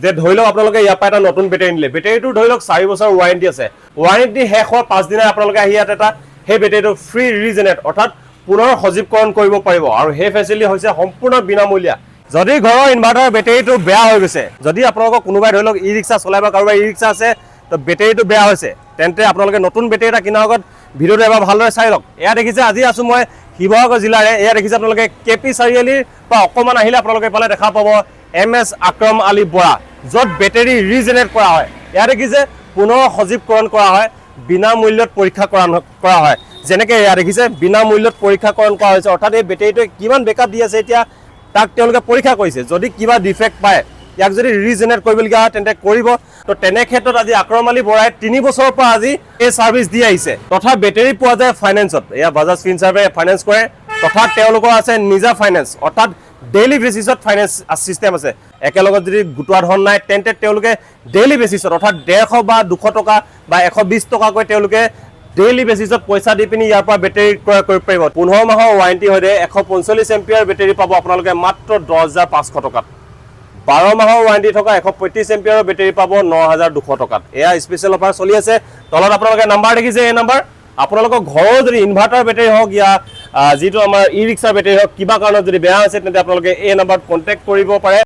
যে ধৰি লওক আপোনালোকে ইয়াৰ পৰা এটা নতুন বেটাৰী নিলে, বেটাৰীটো ধৰি লওক 4 বছৰ ৱাৰেণ্টি আছে, ৱাৰেণ্টি শেষ হোৱাৰ 5 দিনা আপোনালোকে আহি ইয়াত এটা সেই বেটাৰীটো ফ্ৰী ৰিজেনেট অৰ্থাৎ পুনৰ সজীৱকৰণ কৰিব পাৰিব আৰু সেই ফেচিলিটি হৈছে সম্পূৰ্ণ বিনামূলীয়া। যদি ঘৰৰ ইনভাৰ্টাৰ বেটাৰীটো বেয়া হৈ গৈছে, যদি আপোনালোকৰ কোনোবাই ধৰি লওক ই ৰিক্সা চলাই বা কাৰোবাৰ ই ৰিক্সা আছে তো বেটাৰীটো বেয়া হৈছে, তেন্তে আপোনালোকে নতুন বেটাৰী এটা কিনাৰ আগত ভিডিঅ'টো এবাৰ ভালদৰে চাই লওক। এয়া দেখিছে আজি আছোঁ মই শিৱসাগৰ জিলাৰে, এয়া দেখিছে আপোনালোকে কেপি চাৰিআলিৰ পৰা অকণমান আহিলে আপোনালোকে এইফালে দেখা পাব MS আকৰম আলী বৰা, য'ত বেটাৰী ৰিজেনেট কৰা হয়। এয়া দেখিছে পুনৰ সজীৱকৰণ কৰা হয়, বিনামূল্যত পৰীক্ষা কৰা হয়। যেনেকৈ এয়া দেখিছে বিনামূল্যত পৰীক্ষাকৰণ কৰা হৈছে, অৰ্থাৎ এই বেটাৰীটোৱে কিমান বেকআপ দি আছে এতিয়া তাক তেওঁলোকে পৰীক্ষা কৰিছে। যদি কিবা ডিফেক্ট পায়, ইয়াক যদি ৰিজেনেট কৰিবলগীয়া হয় তেন্তে কৰিব। তো তেনে ক্ষেত্ৰত আজি আকৰম আলী বৰাই 3 বছৰৰ পৰা আজি এই ছাৰ্ভিচ দি আহিছে। তথা বেটাৰী পোৱা যায় ফাইনেন্সত, এয়া বাজাজ ফিনচাৰ্ভে ফাইনেন্স কৰে, তথা তেওঁলোকৰ আছে নিজা ফাইনেন্স, অৰ্থাৎ ডেইলি বেচিছত ফাইনেন্স চিষ্টেম আছে। একেলগত যদি গোটোৱা ধন নাই তেন্তে তেওঁলোকে ডেইলি বেচিছত অৰ্থাৎ 150 বা 200 টকা বা 120 টকাকৈ তেওঁলোকে ডেইলি বেচিছত পইচা দি পিনি ইয়াৰ পৰা বেটাৰী ক্ৰয় কৰিব পাৰিব। 15 মাহৰ ৱাৰেণ্টি হৈ 145 এম্পিয়াৰ বেটাৰী পাব আপোনালোকে মাত্ৰ 10,500 টকাত। 12 মাহৰ ৱাৰেণ্টি থকা 135 এম্পিয়াৰৰ বেটাৰী পাব 9,200 টকাত। এয়া স্পেচিয়েল অফাৰ চলি আছে। তলত আপোনালোকে নাম্বাৰ দেখিছে, এই নাম্বাৰ আপোনালোকৰ ঘৰৰ যদি ইনভাৰ্টাৰ বেটাৰী হওক या যিটো আমাৰ ই ৰিক্সাৰ বেটাৰী হওক কিবা কাৰণত যদি বেয়া হৈছে তেন্তে আপোনালোকে এই নাম্বাৰত কণ্টেক্ট কৰিব পাৰে।